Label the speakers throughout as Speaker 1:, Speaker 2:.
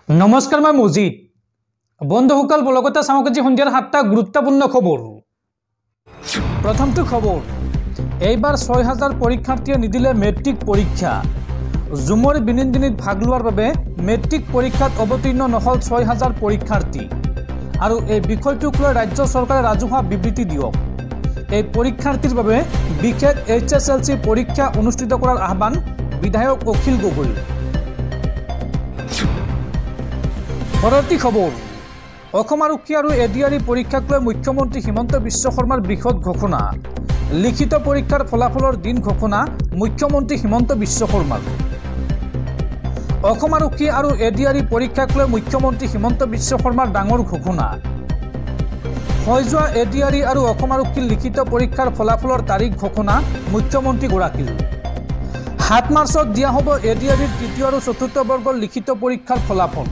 Speaker 1: নমস্কাৰ মই মজিদ বন্ধুসকল বলগতে সামগ্ৰী সন্ধিয়াৰ 7টা গুৰুত্বপূৰ্ণ খবৰ। প্ৰথমটো খবৰ, এইবাৰ 6000 পৰীক্ষাৰ্থীয়ে নিদিলে মেট্ৰিক পৰীক্ষা। জুমৰ বিনিদিনিত ভাগ লোৱাৰ বাবে মেট্ৰিক পৰীক্ষাত অৱতীৰ্ণ নহল 6000 পৰীক্ষাৰ্থী আৰু এই বিষয়টোক লৈ ৰাজ্য চৰকাৰে ৰাজহুৱা বিবৃতি দিয়ক। এই পৰীক্ষাৰ্থীৰ বাবে বিশেষ HSLC পৰীক্ষা অনুষ্ঠিত কৰাৰ আহ্বান বিধায়ক অখিল গগৈ। পৰৱৰ্তী খবৰ, অসম আৰক্ষী আৰু ADRE পৰীক্ষাক লৈ মুখ্যমন্ত্ৰী হিমন্ত বিশ্ব শৰ্মাৰ বৃহৎ ঘোষণা। লিখিত পৰীক্ষাৰ ফলাফলৰ দিন ঘোষণা মুখ্যমন্ত্ৰী হিমন্ত বিশ্ব শৰ্মাৰ। অসম আৰক্ষী আৰু ADRE পৰীক্ষাক লৈ মুখ্যমন্ত্ৰী হিমন্ত বিশ্ব শৰ্মাৰ ডাঙৰ ঘোষণা। হৈ যোৱা ADRE আৰু অসম আৰক্ষীৰ লিখিত পৰীক্ষাৰ ফলাফলৰ তাৰিখ ঘোষণা মুখ্যমন্ত্ৰীগৰাকীৰ। 7 মাৰ্চত দিয়া হ'ব ADREৰ তৃতীয় আৰু চতুৰ্থ বৰ্গৰ লিখিত পৰীক্ষাৰ ফলাফল।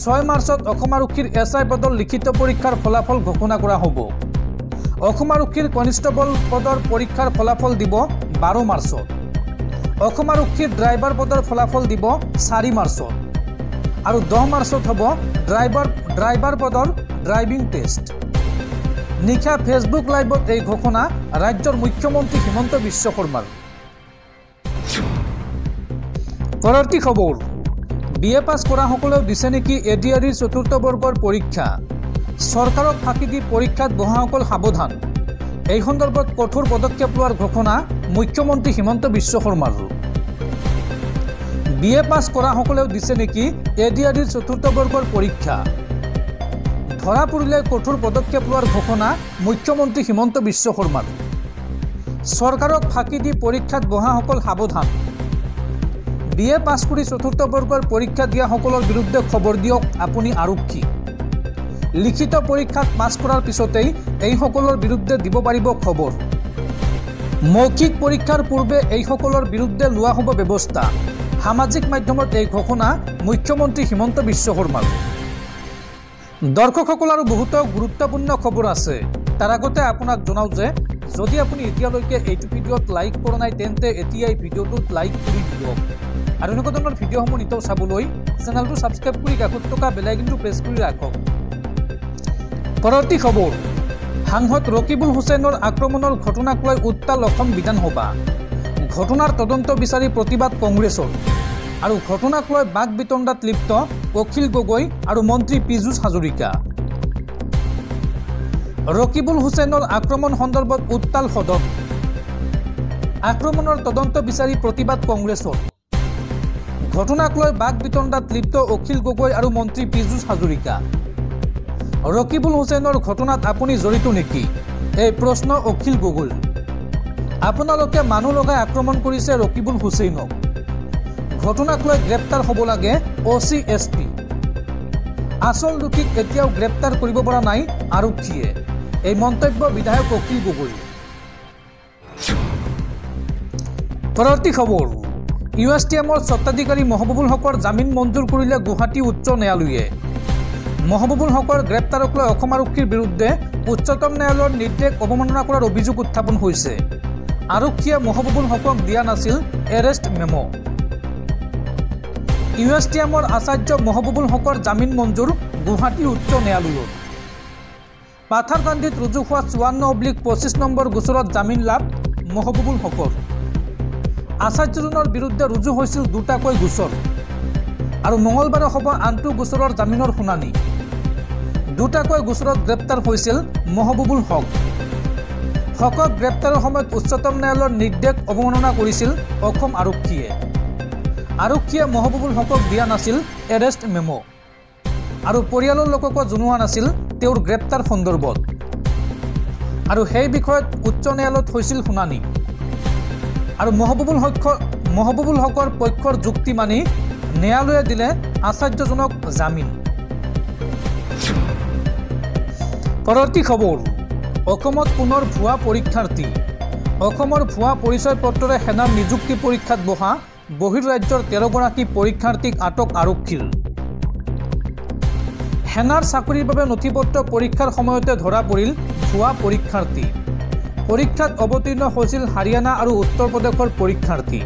Speaker 1: 6 মাৰ্চত অসম আৰক্ষীৰ SI পদৰ লিখিত পৰীক্ষাৰ ফলাফল ঘোষণা কৰা হ'ব। অসম আৰক্ষীৰ কনিষ্টেবল পদৰ পৰীক্ষাৰ ফলাফল দিব 12 মাৰ্চত। অসম আৰক্ষীৰ ড্ৰাইভাৰ পদৰ ফলাফল দিব 4 মাৰ্চত আৰু 10 মাৰ্চত হ'ব ড্ৰাইভাৰ পদৰ ড্ৰাইভিং টেষ্ট। নিশা ফেচবুক লাইভত এই ঘোষণা ৰাজ্যৰ মুখ্যমন্ত্ৰী হিমন্ত বিশ্ব শৰ্মাৰ। পৰৱৰ্তী খবৰ, BA পাছ কৰা সকলেও দিছে নেকি ADREৰ চতুৰ্থ বৰ্গৰ পৰীক্ষা। চৰকাৰক ফাঁকি দি পৰীক্ষাত বহাসকল সাৱধান। এই সন্দৰ্ভত কঠোৰ পদক্ষেপ লোৱাৰ ঘোষণা মুখ্যমন্ত্ৰী হিমন্ত বিশ্ব শৰ্মাৰ। BA পাছ কৰা সকলেও দিছে নেকি ADREৰ চতুৰ্থ বৰ্গৰ পৰীক্ষা। ধৰা পৰিলে কঠোৰ পদক্ষেপ লোৱাৰ ঘোষণা মুখ্যমন্ত্ৰী হিমন্ত বিশ্ব শৰ্মাৰ। চৰকাৰক ফাঁকি দি পৰীক্ষাত বহাসকল সাৱধান। BA পাছ কৰি চতুৰ্থ বৰ্গৰ পৰীক্ষা দিয়া সকলৰ বিৰুদ্ধে খবৰ দিয়ক আপুনি আৰক্ষী। লিখিত পৰীক্ষাত পাছ কৰাৰ পিছতেই এই সকলৰ বিৰুদ্ধে দিব পাৰিব খবৰ। মৌখিক পৰীক্ষাৰ পূৰ্বে এই সকলৰ বিৰুদ্ধে লোৱা হ'ব ব্যৱস্থা। সামাজিক মাধ্যমত এই ঘোষণা মুখ্যমন্ত্ৰী হিমন্ত বিশ্ব শৰ্মাৰ। দৰ্শকসকল আৰু বহুতো গুৰুত্বপূৰ্ণ খবৰ আছে। তাৰ আগতে আপোনাক জনাওঁ যে যদি আপুনি এতিয়ালৈকে এইটো ভিডিঅ'ত লাইক কৰা নাই তেন্তে এতিয়াই ভিডিঅ'টোত লাইক কৰি দিয়ক আৰু এনেকুৱা ধৰণৰ ভিডিঅ'সমূহ নিতৌ চাবলৈ চেনেলটো ছাবস্ক্ৰাইব কৰি কাষত থকা বেল আইকনটো প্ৰেছ কৰি ৰাখক। পৰৱৰ্তী খবৰ, সাংসদ ৰকিবুল হুছেইনৰ আক্ৰমণৰ ঘটনাক লৈ উত্তাল অসম বিধানসভা। ঘটনাৰ তদন্ত বিচাৰি প্ৰতিবাদ কংগ্ৰেছৰ আৰু ঘটনাক লৈ বাক বিতণ্ডাত লিপ্ত অখিল গগৈ আৰু মন্ত্ৰী পীযুষ হাজৰিকা। ৰকিবুল হুছেইনৰ আক্ৰমণ সন্দৰ্ভত উত্তাল সদন। আক্ৰমণৰ তদন্ত বিচাৰি প্ৰতিবাদ কংগ্ৰেছৰ। ঘটনাক লৈ বাক বিতণ্ডাত লিপ্ত অখিল গগৈ আৰু মন্ত্ৰী পীযুষ হাজৰিকা। ৰকিবুল হুছেইনৰ ঘটনাত আপুনি জড়িত নেকি? এই প্ৰশ্ন অখিল গগৈৰ। আপোনালোকে মানুহ লগাই আক্ৰমণ কৰিছে ৰকিবুল হুছেইনক। ঘটনাক লৈ গ্ৰেপ্তাৰ হ'ব লাগে OC SP। আচল দোষীক এতিয়াও গ্ৰেপ্তাৰ কৰিব পৰা নাই আৰক্ষীয়ে। এই মন্তব্য বিধায়ক অখিল গগৈ। পৰৱৰ্তী খবৰ, USTMৰ স্বত্বাধিকাৰী মহবুবুল হকৰ জামিন মঞ্জুৰ কৰিলে গুৱাহাটী উচ্চ ন্যায়ালয়ে। মহবুবুল হকৰ গ্ৰেপ্তাৰক লৈ অসম আৰক্ষীৰ বিৰুদ্ধে উচ্চতম ন্যায়ালয়ৰ নিৰ্দেশ অৱমাননা কৰাৰ অভিযোগ উত্থাপন হৈছে। আৰক্ষীয়ে মহবুবুল হকক দিয়া নাছিল এৰেষ্ট মেমো। USTMৰ আচাৰ্য মহবুবুল হকৰ জামিন মঞ্জুৰ গুৱাহাটী উচ্চ ন্যায়ালয়ত। পাথাৰকান্দিত ৰুজু হোৱা 54/25 নম্বৰ গোচৰত জামিন লাভ মহবুবুল হকৰ। আচাৰ্যজনৰ বিৰুদ্ধে ৰুজু হৈছিল 2টাকৈ গোচৰ আৰু মঙলবাৰে হ'ব আনটো গোচৰৰ জামিনৰ শুনানি। 2টাকৈ গোচৰত গ্ৰেপ্তাৰ হৈছিল মহবুবুল হক। হকক গ্ৰেপ্তাৰৰ সময়ত উচ্চতম ন্যায়ালয়ৰ নিৰ্দেশ অৱমাননা কৰিছিল অসম আৰক্ষীয়ে। আৰক্ষীয়ে মহবুবুল হকক দিয়া নাছিল এৰেষ্ট মেমো আৰু পৰিয়ালৰ লোককো জনোৱা নাছিল তেওঁৰ গ্ৰেপ্তাৰ সন্দৰ্ভত আৰু সেই বিষয়ত উচ্চ ন্যায়ালয়ত হৈছিল শুনানি আৰু মহবুবুল হকৰ পক্ষৰ যুক্তি মানি ন্যায়ালয়ে দিলে আচাৰ্যজনক জামিন। পৰৱৰ্তী খবৰ, অসমত পুনৰ ভুৱা পৰীক্ষাৰ্থী। অসমৰ ভুৱা পৰিচয় পত্ৰৰে সেনাৰ নিযুক্তি পৰীক্ষাত বহা বহিৰ্ৰাজ্যৰ 13গৰাকী পৰীক্ষাৰ্থীক আটক আৰক্ষীৰ। সেনাৰ চাকৰিৰ বাবে নথিপত্ৰ পৰীক্ষাৰ সময়তে ধৰা পৰিল ভুৱা পৰীক্ষাৰ্থী। পৰীক্ষাত অৱতীৰ্ণ হৈছিল হাৰিয়ানা আৰু উত্তৰ প্ৰদেশৰ পৰীক্ষাৰ্থী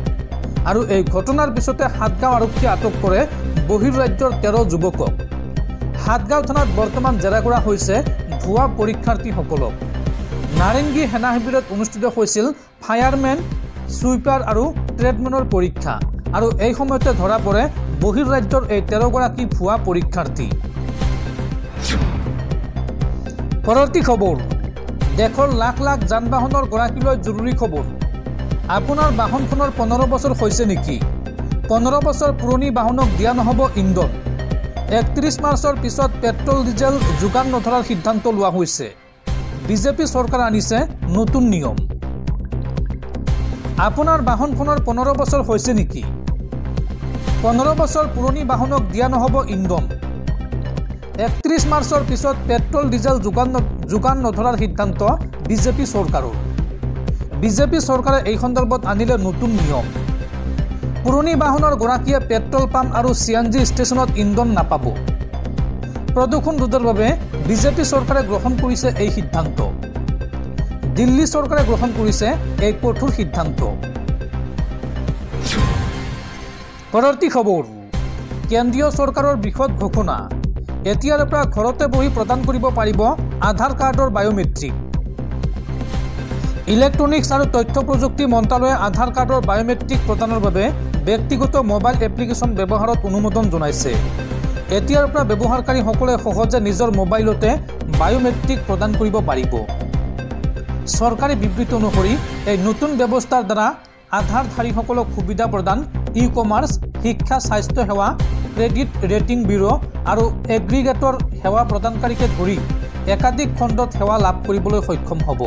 Speaker 1: আৰু এই ঘটনাৰ পিছতে হাটগাঁও আৰক্ষীয়ে আটক কৰে বহিৰ্ৰাজ্যৰ 13 যুৱকক। হাটগাঁও থানাত বৰ্তমান জেৰা কৰা হৈছে ভুৱা পৰীক্ষাৰ্থীসকলক। নাৰেংগী সেনা শিবিৰত অনুষ্ঠিত হৈছিল ফায়াৰমেন, সুইপাৰ আৰু ট্ৰেডমেনৰ পৰীক্ষা আৰু এই সময়তে ধৰা পৰে বহিৰ্ৰাজ্যৰ এই 13 গৰাকী ভুৱা পৰীক্ষাৰ্থী। পৰৱৰ্তী খবৰ, দেশৰ লাখ লাখ যান বাহনৰ গৰাকীলৈ জৰুৰী খবৰ। আপোনাৰ বাহনখনৰ 15 বছৰ হৈছে নেকি? 15 বছৰ পুৰণি বাহনক দিয়া নহ'ব ইন্ধন। 31 মাৰ্চৰ পিছত পেট্ৰল ডিজেল যোগান নধৰাৰ সিদ্ধান্ত লোৱা হৈছে। বিজেপি চৰকাৰে আনিছে নতুন নিয়ম। আপোনাৰ বাহনখনৰ 15 বছৰ হৈছে নেকি? 15 বছৰ পুৰণি বাহনক দিয়া নহ'ব ইন্ধন। 31 মাৰ্চৰ পিছত পেট্ৰল ডিজেল যোগান নধৰাৰ সিদ্ধান্ত বিজেপি চৰকাৰৰ। বিজেপি চৰকাৰে এই সন্দৰ্ভত আনিলে নতুন নিয়ম। পুৰণি বাহনৰ গৰাকীয়ে পেট্ৰল পাম্প আৰু CNG ষ্টেচনত ইন্ধন নাপাব। প্ৰদূষণ ৰোধৰ বাবে বিজেপি চৰকাৰে গ্ৰহণ কৰিছে এই সিদ্ধান্ত। দিল্লী চৰকাৰে গ্ৰহণ কৰিছে এই কঠোৰ সিদ্ধান্ত। পৰৱৰ্তী খবৰ, কেন্দ্ৰীয় চৰকাৰৰ বৃহৎ ঘোষণা। এতিয়াৰ পৰা ঘৰতে বহি প্ৰদান কৰিব পাৰিব আধাৰ কাৰ্ডৰ বায়োমেট্ৰিক। ইলেক্ট্ৰনিক্স আৰু তথ্য প্ৰযুক্তি মন্ত্ৰালয়ে আধাৰ কাৰ্ডৰ বায়োমেট্ৰিক প্ৰদানৰ বাবে ব্যক্তিগত মোবাইল এপ্লিকেশ্যন ব্যৱহাৰত অনুমোদন জনাইছে। এতিয়াৰ পৰা ব্যৱহাৰকাৰীসকলে সহজে নিজৰ মোবাইলতে বায়োমেট্ৰিক প্ৰদান কৰিব পাৰিব। চৰকাৰী বিবৃতি অনুসৰি এই নতুন ব্যৱস্থাৰ দ্বাৰা আধাৰধাৰীসকলক সুবিধা প্ৰদান, ই-কমাৰ্চ, শিক্ষা, স্বাস্থ্য সেৱা, ক্ৰেডিট ৰেটিং ব্যুৰো আৰু এগ্ৰিগেটৰ সেৱা প্ৰদানকাৰীকে ধৰি একাধিক খণ্ডত সেৱা লাভ কৰিবলৈ সক্ষম হ'ব।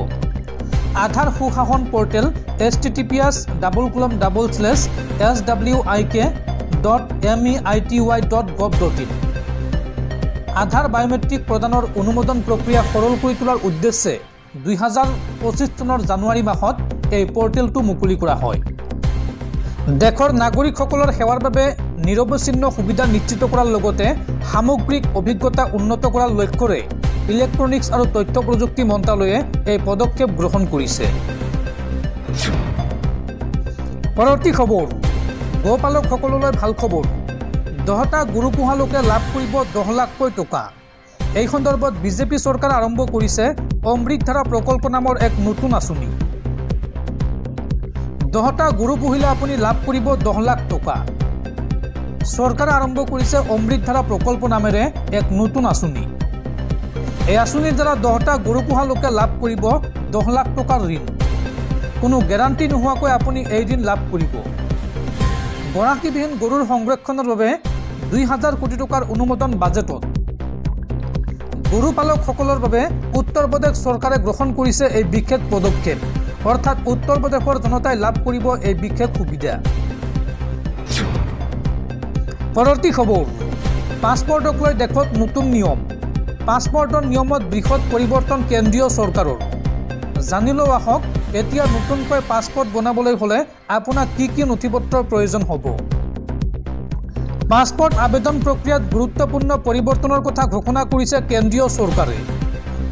Speaker 1: আধাৰ সুশাসন পৰ্টেল https://swik.meity.gov.in। আধাৰ বায়োমেট্ৰিক প্ৰদানৰ অনুমোদন প্ৰক্ৰিয়া সৰল কৰি তোলাৰ উদ্দেশ্যে 2025 চনৰ জানুৱাৰী মাহত এই পৰ্টেলটো মুকলি কৰা হয়। দেশৰ নাগৰিকসকলৰ সেৱাৰ বাবে নিৰৱচ্ছিন্ন সুবিধা নিশ্চিত কৰাৰ লগতে সামগ্ৰিক অভিজ্ঞতা উন্নত কৰাৰ লক্ষ্যৰে ইলেক্ট্ৰনিক্স আৰু তথ্য প্ৰযুক্তি মন্ত্ৰালয়ে এই পদক্ষেপ গ্ৰহণ কৰিছে। পৰৱৰ্তী খবৰ, গোপালকসকললৈ ভাল খবৰ। 10টা গৰু পোহা লোকে লাভ কৰিব 10 লাখকৈ টকা। এই সন্দৰ্ভত বিজেপি চৰকাৰে আৰম্ভ কৰিছে অমৃতধাৰা প্ৰকল্প নামৰ এক নতুন আঁচনি। 10টা গৰু পুহিলে আপুনি লাভ কৰিব 10 লাখ টকা। চৰকাৰে আৰম্ভ কৰিছে অমৃতধাৰা প্ৰকল্প নামেৰে এক নতুন আঁচনি। এই আঁচনিৰ দ্বাৰা 10টা গৰু পোহা লোকে লাভ কৰিব 10 লাখ টকাৰ ঋণ। কোনো গেৰাণ্টি নোহোৱাকৈ আপুনি এই ঋণ লাভ কৰিব। গৰাকীবিহীন গৰুৰ সংৰক্ষণৰ বাবে 2000 কোটি টকাৰ অনুমোদন বাজেটত। গৰু পালকসকলৰ বাবে উত্তৰ প্ৰদেশ চৰকাৰে গ্ৰহণ কৰিছে এই বিশেষ পদক্ষেপ, অৰ্থাৎ উত্তৰ প্ৰদেশৰ জনতাই লাভ কৰিব এই বিশেষ সুবিধা। পৰৱৰ্তী খবৰ, পাছপৰ্টক লৈ দেশত নতুন নিয়ম। পাছপৰ্টৰ নিয়মত বৃহৎ পৰিৱৰ্তন কেন্দ্ৰীয় চৰকাৰৰ। জানি লওঁ আহক, এতিয়া নতুনকৈ পাছপৰ্ট বনাবলৈ হ'লে আপোনাক কি কি নথিপত্ৰৰ প্ৰয়োজন হ'ব। পাছপৰ্ট আবেদন প্ৰক্ৰিয়াত গুৰুত্বপূৰ্ণ পৰিৱৰ্তনৰ কথা ঘোষণা কৰিছে কেন্দ্ৰীয় চৰকাৰে।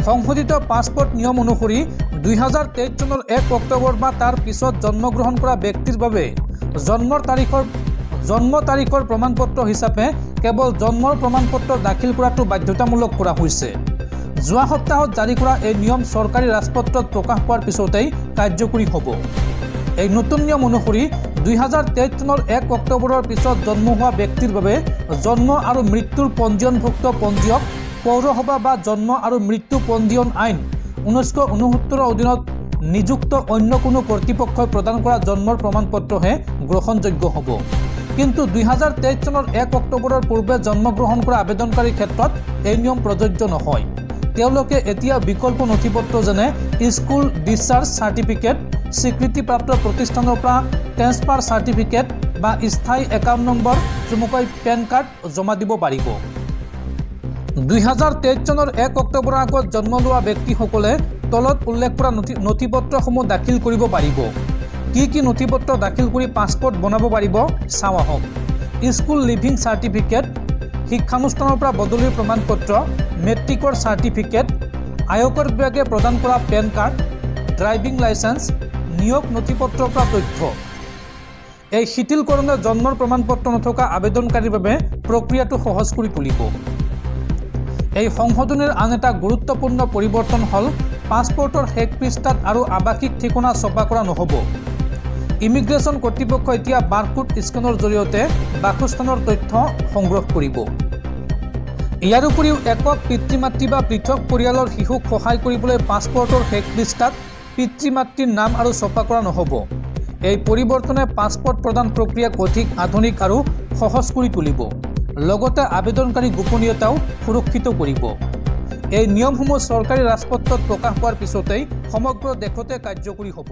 Speaker 1: সংশোধিত পাছপৰ্ট নিয়ম অনুসৰি 2023 চনৰ 1 অক্টোবৰ বা তাৰ পিছত জন্মগ্ৰহণ কৰা ব্যক্তিৰ বাবে জন্ম তাৰিখৰ প্ৰমাণপত্ৰ হিচাপে কেৱল জন্মৰ প্ৰমাণপত্ৰ দাখিল কৰাটো বাধ্যতামূলক কৰা হৈছে। যোৱা সপ্তাহত জাৰি কৰা এই নিয়ম চৰকাৰী ৰাজপত্ৰত প্ৰকাশ পোৱাৰ পিছতেই কাৰ্যকৰী হ'ব। এই নতুন নিয়ম অনুসৰি 2023 চনৰ 1 অক্টোবৰৰ পিছত জন্ম হোৱা ব্যক্তিৰ বাবে জন্ম আৰু মৃত্যুৰ পঞ্জীয়নভুক্ত পঞ্জীয়ক পৌৰসভা বা জন্ম আৰু মৃত্যু পঞ্জীয়ন আইন 1969 অধীনত নিযুক্ত অন্য কোনো কৰ্তৃপক্ষই প্ৰদান কৰা জন্মৰ প্ৰমাণপত্ৰহে গ্ৰহণযোগ্য হ'ব। কিন্তু 2023 চনৰ 1 অক্টোবৰৰ পূৰ্বে জন্মগ্ৰহণ কৰা আবেদনকাৰীৰ ক্ষেত্ৰত এই নিয়ম প্ৰযোজ্য নহয়। তেওঁলোকে এতিয়া বিকল্প নথিপত্ৰ যেনে স্কুল ডিছচাৰ্জ চাৰ্টিফিকেট, স্বীকৃতিপ্ৰাপ্ত প্ৰতিষ্ঠানৰ পৰা ট্ৰেন্সফাৰ চাৰ্টিফিকেট বা স্থায়ী একাউণ্ট নম্বৰ চমুকৈ পেন কাৰ্ড জমা দিব পাৰিব। 2023 চনৰ 1 অক্টোবৰৰ আগত জন্ম লোৱা ব্যক্তিসকলে তলত উল্লেখ কৰা নথিপত্ৰসমূহ দাখিল কৰিব পাৰিব। কি নথিপত্ৰ দাখিল কৰি পাছপৰ্ট বনাব পাৰিব চাওঁ আহক। স্কুল লিভিং চাৰ্টিফিকেট, শিক্ষানুষ্ঠানৰ পৰা বদলিৰ প্ৰমাণপত্ৰ, মেট্ৰিকৰ চাৰ্টিফিকেট, আয়কৰ বিভাগে প্ৰদান কৰা পেন কাৰ্ড, ড্ৰাইভিং লাইচেন্স, নিয়োগ নথিপত্ৰৰ পৰা তথ্য। এই শিথিলকৰণে জন্মৰ প্ৰমাণপত্ৰ নথকা আবেদনকাৰীৰ বাবে প্ৰক্ৰিয়াটো সহজ কৰি তুলিব। এই সংশোধনীৰ আন এটা গুৰুত্বপূৰ্ণ পৰিৱৰ্তন হ'ল পাছপৰ্টৰ শেষ পৃষ্ঠাত আৰু আৱাসিক ঠিকনা ছপা কৰা নহ'ব। ইমিগ্ৰেশ্যন কৰ্তৃপক্ষই এতিয়া বাৰকোড স্কেনৰ জৰিয়তে বাসস্থানৰ তথ্য সংগ্ৰহ কৰিব। ইয়াৰ উপৰিও একক পিতৃ-মাতৃ বা পৃথক পৰিয়ালৰ শিশুক সহায় কৰিবলৈ পাছপৰ্টৰ শেষ পৃষ্ঠাত পিতৃ-মাতৃৰ নাম আৰু ছপা কৰা নহ'ব। এই পৰিৱৰ্তনে পাছপৰ্ট প্ৰদান প্ৰক্ৰিয়াক অধিক আধুনিক আৰু সহজ কৰি তুলিব, লগতে আবেদনকাৰী গোপনীয়তাও সুৰক্ষিত কৰিব। এই নিয়মসমূহ চৰকাৰী ৰাজপত্ৰত প্ৰকাশ পোৱাৰ পিছতেই সমগ্ৰ দেশতে কাৰ্যকৰী হ'ব।